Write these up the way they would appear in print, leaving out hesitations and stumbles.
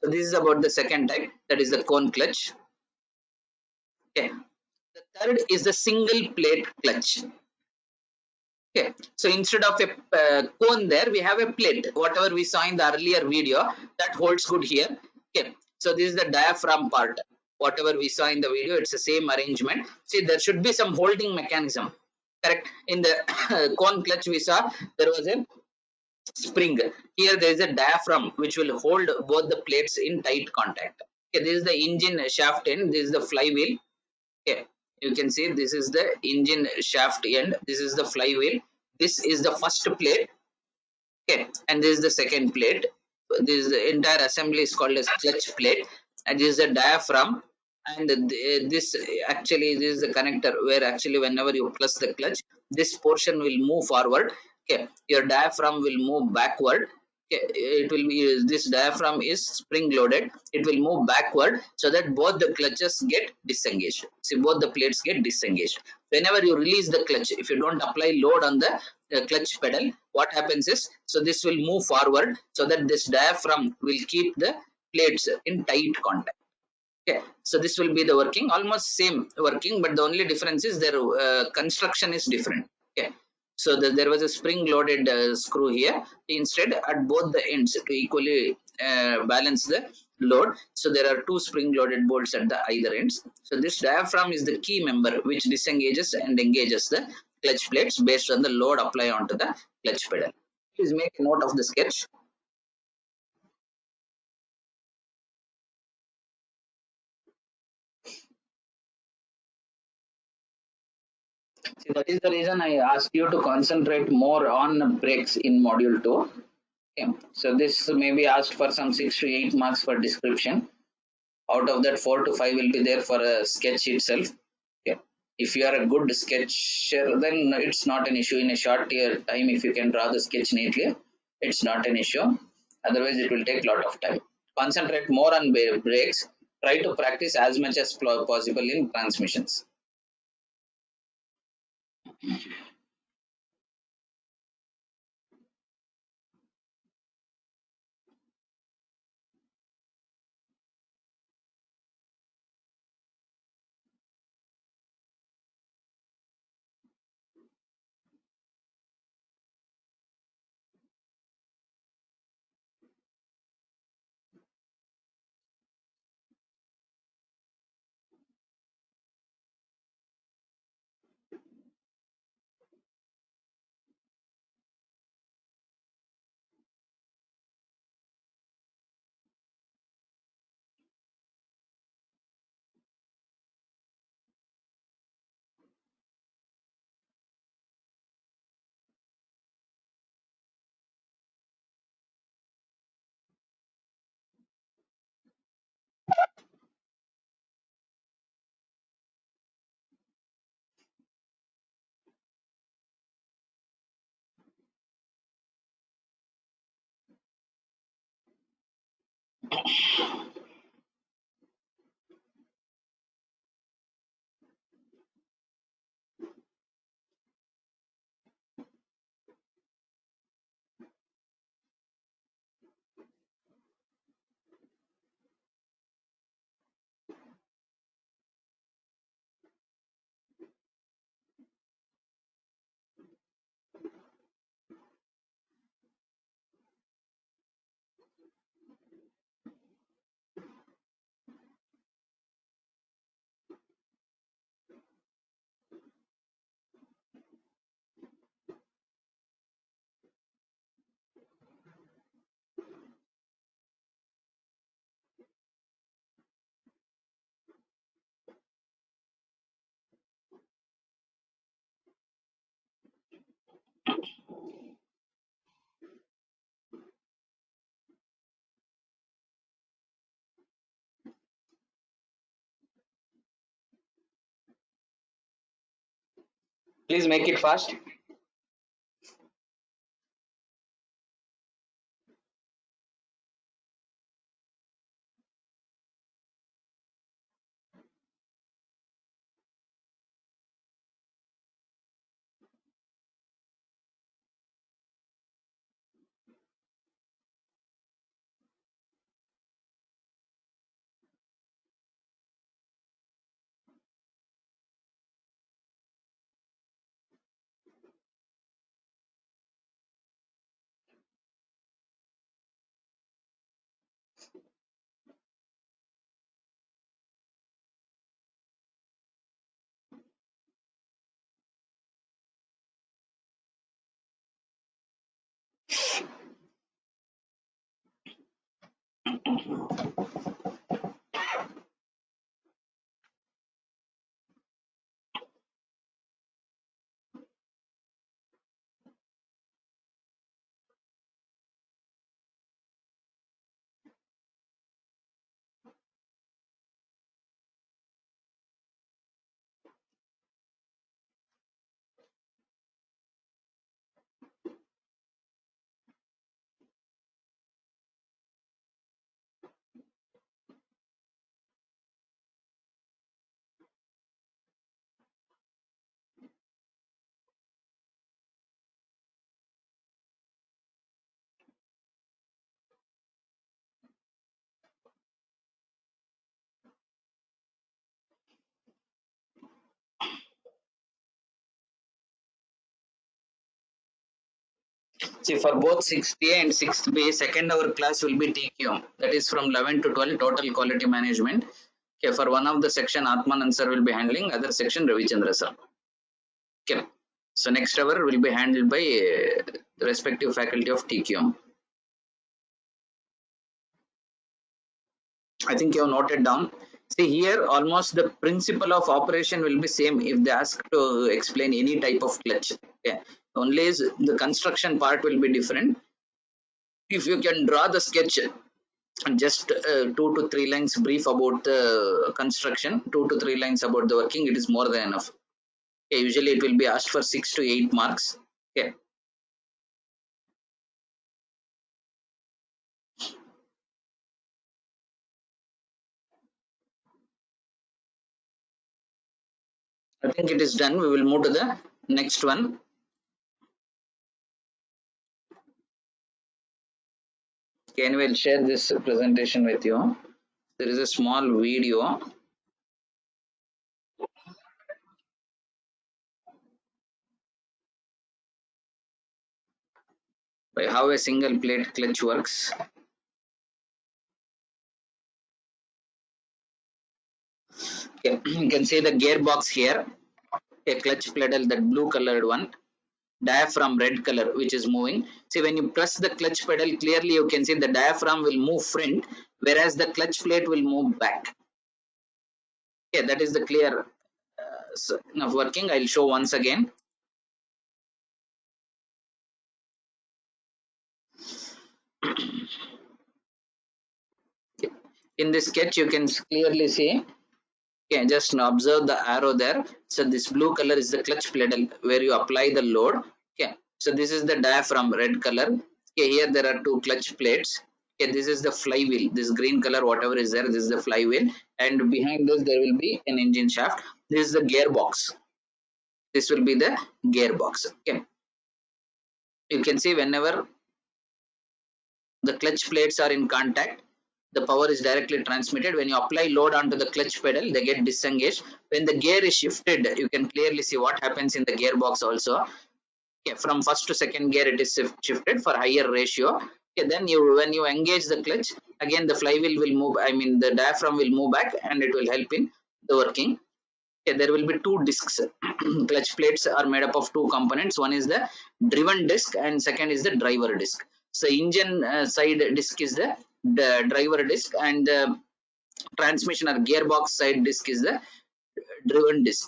So this is about the second type, that is the cone clutch. Okay. The third is the single plate clutch. Okay, so instead of a cone there, we have a plate. Whatever we saw in the earlier video, that holds good here. Okay, so this is the diaphragm part. Whatever we saw in the video, it's the same arrangement. See, there should be some holding mechanism. Correct. In the cone clutch we saw there was a spring. Here there is a diaphragm which will hold both the plates in tight contact. Okay, this is the engine shaft end. This is the flywheel. Okay, you can see this is the engine shaft end. This is the flywheel. This is the first plate. Okay, and this is the second plate. This is the entire assembly is called as clutch plate, and this is the diaphragm. And this actually this is the connector where actually whenever you press the clutch, this portion will move forward. Okay, your diaphragm will move backward. Okay, it will be this diaphragm is spring loaded. It will move backward so that both the clutches get disengaged. See, both the plates get disengaged whenever you release the clutch. If you don't apply load on the clutch pedal, what happens is, so this will move forward so that this diaphragm will keep the plates in tight contact. Okay, so this will be the working, almost same working, but the only difference is their construction is different. Okay, so there was a spring loaded screw here. Instead, at both the ends to equally balance the load, so there are two spring loaded bolts at the either ends. So this diaphragm is the key member which disengages and engages the clutch plates based on the load applied onto the clutch pedal. Please make a note of the sketch. See, that is the reason I asked you to concentrate more on brakes in module 2. Okay. So this may be asked for some 6 to 8 marks for description. Out of that, 4 to 5 will be there for a sketch itself. Okay. If you are a good sketcher, then it's not an issue. In a short time, if you can draw the sketch neatly, it's not an issue. Otherwise, it will take a lot of time. Concentrate more on brakes. Try to practice as much as possible in transmissions. Please make it fast. See, for both 6th A and 6th B, second hour class will be TQM. That is from 11 to 12, total quality management. Okay, for one of the section, Atmanand sir will be handling, other section, Ravichandra sir. Okay, so next hour will be handled by the respective faculty of TQM. I think you have noted down. See here, almost the principle of operation will be same if they ask to explain any type of clutch. Okay, only is the construction part will be different. If you can draw the sketch and just 2 to 3 lines brief about the construction, 2 to 3 lines about the working, it is more than enough. Okay, usually it will be asked for 6 to 8 marks. Okay. I think it is done. We will move to the next one. Okay, anyway, I'll share this presentation with you. There is a small video by how a single plate clutch works. Okay, you can see the gearbox here, a clutch pedal, that blue colored one, diaphragm red color which is moving. See, when you press the clutch pedal, clearly you can see the diaphragm will move front, whereas the clutch plate will move back. Okay, that is the clear of working. I'll show once again. In this sketch you can clearly see. Okay, just now observe the arrow there. So this blue color is the clutch pedal where you apply the load. Okay, so this is the diaphragm red color. Okay, here there are two clutch plates. Okay, this is the flywheel, this green color whatever is there, this is the flywheel, and behind this there will be an engine shaft. This is the gearbox, this will be the gearbox. Okay, you can see whenever the clutch plates are in contact, the power is directly transmitted. When you apply load onto the clutch pedal, they get disengaged. When the gear is shifted, you can clearly see what happens in the gearbox also. Okay, from first to second gear it is shifted for higher ratio. Okay, then you, when you engage the clutch, again the flywheel will move, I mean the diaphragm will move back and it will help in the working. Okay, there will be two discs. Clutch plates are made up of two components. One is the driven disc and second is the driver disc. So engine side disc is the driver disc, and the transmission or gearbox side disc is the driven disc.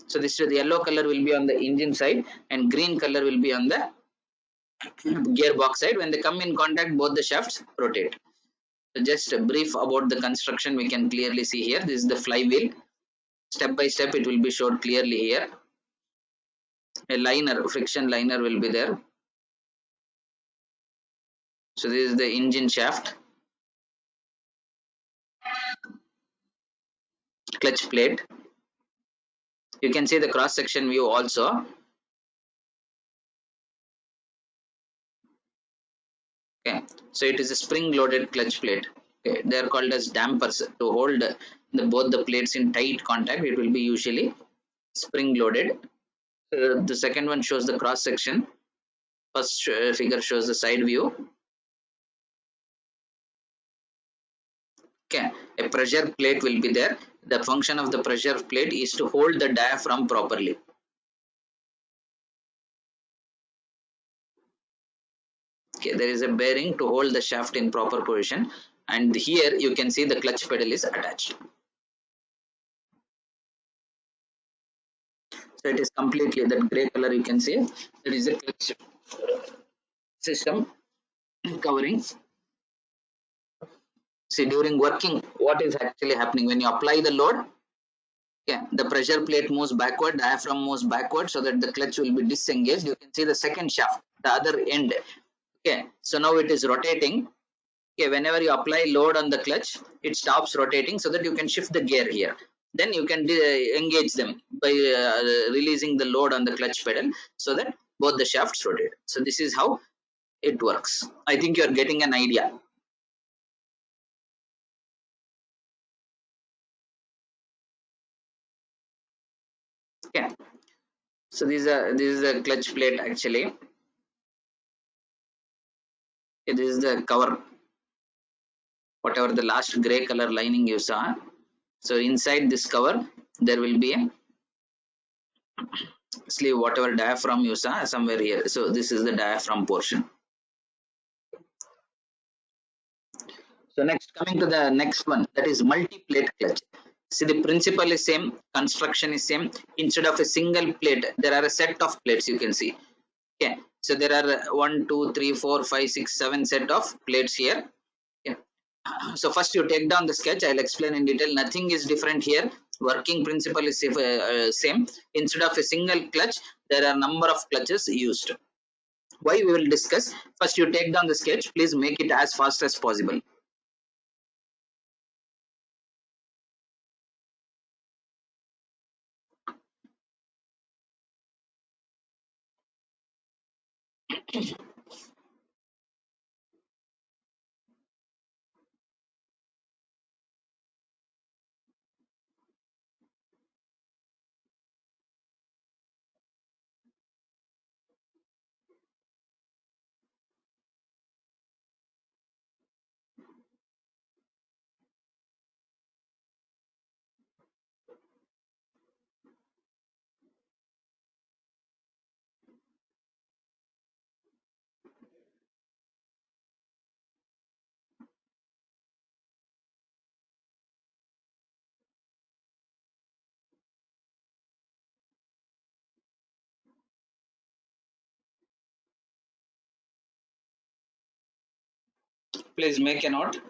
So this, the yellow color will be on the engine side and green color will be on the gearbox side. When they come in contact, both the shafts rotate. So just a brief about the construction we can clearly see here. This is the flywheel. Step by step it will be shown clearly here. A liner, friction liner will be there. So this is the engine shaft, clutch plate. You can see the cross section view also. Okay, so it is a spring loaded clutch plate. Okay, they are called as dampers to hold both the plates in tight contact. It will be usually spring loaded. The second one shows the cross section. First figure shows the side view. Okay, a pressure plate will be there. The function of the pressure plate is to hold the diaphragm properly. Okay, there is a bearing to hold the shaft in proper position, and here you can see the clutch pedal is attached. So it is completely that gray color you can see. There is a clutch system covering. See, during working, what is actually happening when you apply the load? Okay, the pressure plate moves backward, diaphragm moves backward, so that the clutch will be disengaged. You can see the second shaft, the other end. Okay, so now it is rotating. Okay, whenever you apply load on the clutch, it stops rotating so that you can shift the gear here. Then you can engage them by releasing the load on the clutch pedal so that both the shafts rotate. So this is how it works. I think you are getting an idea. Okay. So this is a clutch plate actually. Okay, this is the cover, whatever the last gray color lining you saw. So inside this cover there will be a sleeve, whatever diaphragm you saw somewhere here. So this is the diaphragm portion. So next, coming to the next one, that is multi-plate clutch. See, the principle is same, construction is same. Instead of a single plate, there are a set of plates you can see. Okay, so there are 1, 2, 3, 4, 5, 6, 7 set of plates here. Okay. So first you take down the sketch. I'll explain in detail. Nothing is different here. Working principle is same. Instead of a single clutch, there are number of clutches used. Why we will discuss. First you take down the sketch. Please make it as fast as possible. Please make a note.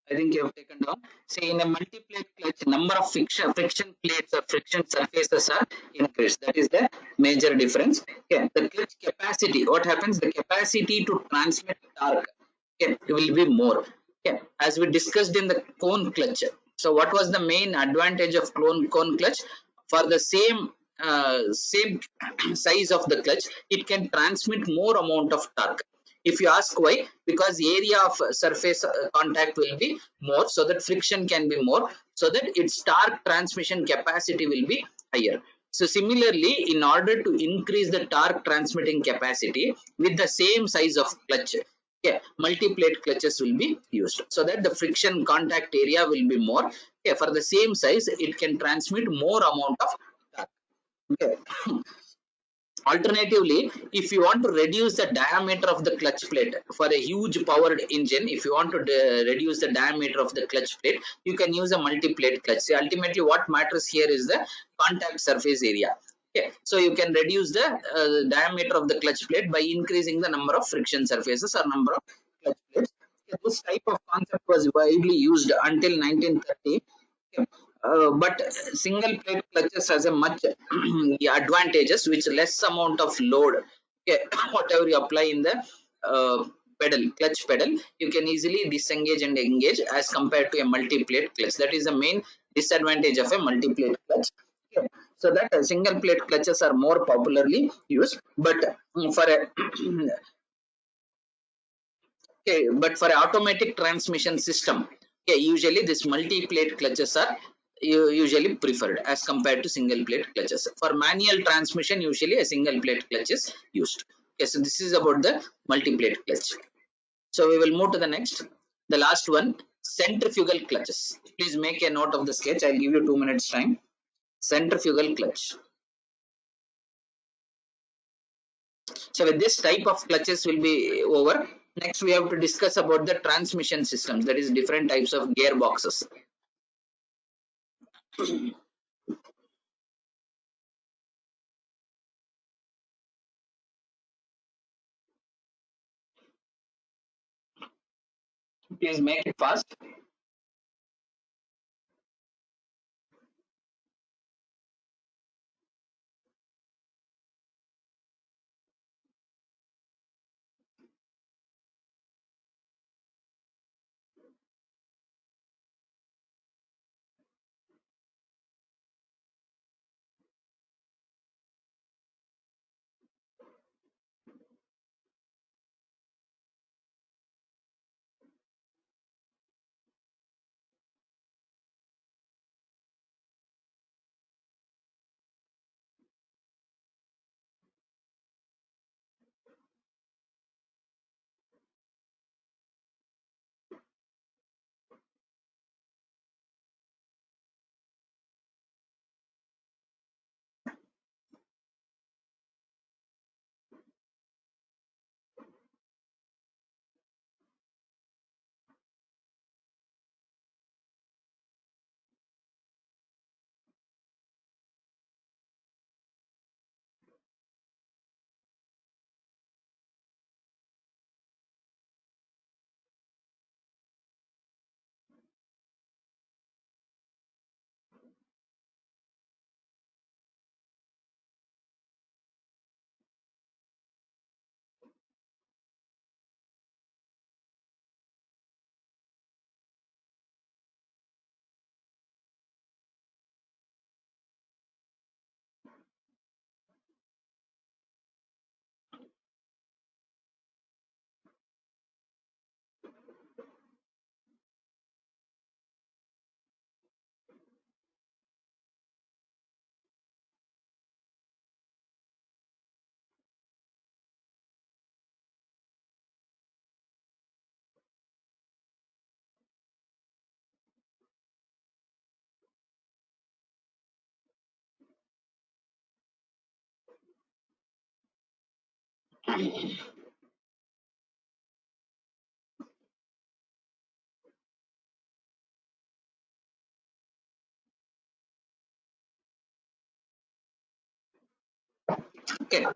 I think you have taken down. Say in a multi-plate clutch, number of friction plates or friction surfaces are increased. That is the major difference. Okay. The clutch capacity, what happens? The capacity to transmit torque, okay, will be more. Okay. As we discussed in the cone clutch. So what was the main advantage of cone clutch? For the same size of the clutch, it can transmit more amount of torque. If you ask why, because area of surface contact will be more, so that friction can be more, so that its torque transmission capacity will be higher. So similarly, in order to increase the torque transmitting capacity with the same size of clutch, okay, multi-plate clutches will be used, so that the friction contact area will be more. Okay, for the same size, it can transmit more amount of torque. Okay. Alternatively, if you want to reduce the diameter of the clutch plate for a huge powered engine, if you want to reduce the diameter of the clutch plate, you can use a multi-plate clutch. See, ultimately, what matters here is the contact surface area. Okay, so you can reduce the diameter of the clutch plate by increasing the number of friction surfaces or number of clutch plates. Okay, this type of concept was widely used until 1930. Okay. But single plate clutches has a much advantages, which less amount of load. Okay, whatever you apply in the uh, clutch pedal, you can easily disengage and engage as compared to a multi-plate clutch. That is the main disadvantage of a multi-plate clutch. Okay. So that single plate clutches are more popularly used, but for a okay, but for automatic transmission system, okay, usually this multi-plate clutches are usually preferred as compared to single plate clutches. For manual transmission, usually a single plate clutch is used. Okay, so this is about the multi-plate clutch. So we will move to the next, the last one, centrifugal clutches. Please make a note of the sketch. I'll give you 2 minutes time. Centrifugal clutch. So with this type of clutches will be over. Next, we have to discuss about the transmission systems, that is different types of gearboxes. Please make it fast. Okay,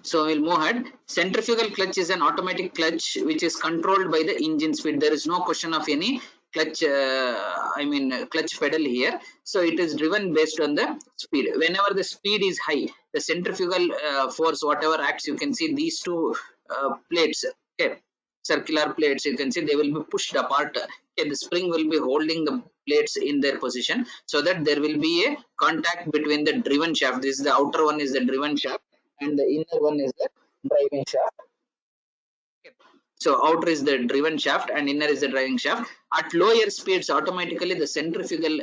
so we'll move ahead. Centrifugal clutch is an automatic clutch which is controlled by the engine speed. There is no question of any clutch, clutch pedal here. So it is driven based on the speed. Whenever the speed is high, the centrifugal force, whatever acts, you can see these two plates, okay, circular plates, you can see they will be pushed apart. Okay, the spring will be holding the plates in their position, so that there will be a contact between the driven shaft. This is the outer one is the driven shaft, and the inner one is the driving shaft. So outer is the driven shaft and inner is the driving shaft. At lower speeds, automatically the centrifugal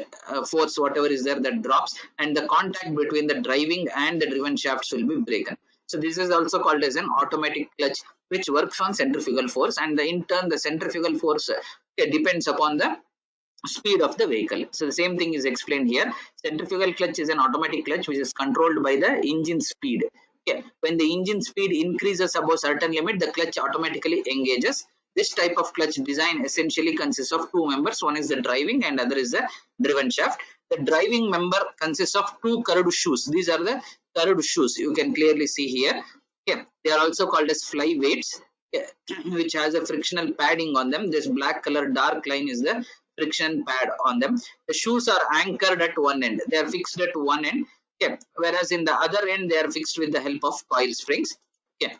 force, whatever is there, that drops, and the contact between the driving and the driven shafts will be broken. So this is also called as an automatic clutch, which works on centrifugal force, and in turn the centrifugal force depends upon the speed of the vehicle. So the same thing is explained here. Centrifugal clutch is an automatic clutch which is controlled by the engine speed. Okay. When the engine speed increases above certain limit, the clutch automatically engages. This type of clutch design essentially consists of two members. One is the driving and other is the driven shaft. The driving member consists of two curved shoes. These are the curved shoes. You can clearly see here. Okay. They are also called as fly weights, okay, which has a frictional padding on them. This black color dark line is the friction pad on them. The shoes are anchored at one end. They are fixed at one end. Okay. Whereas in the other end, they are fixed with the help of coil springs. Okay.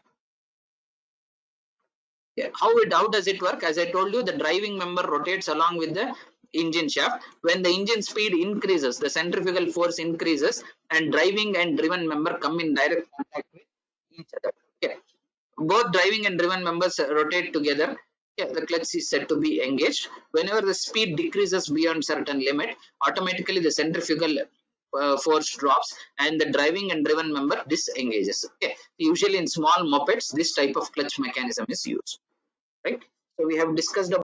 Yeah. How does it work? As I told you, the driving member rotates along with the engine shaft. When the engine speed increases, the centrifugal force increases, and driving and driven member come in direct contact with each other. Okay. Both driving and driven members rotate together. Okay. The clutch is said to be engaged. Whenever the speed decreases beyond certain limit, automatically the centrifugal force drops and the driving and driven member disengages. Okay. Usually in small mopeds, this type of clutch mechanism is used. Right. So we have discussed about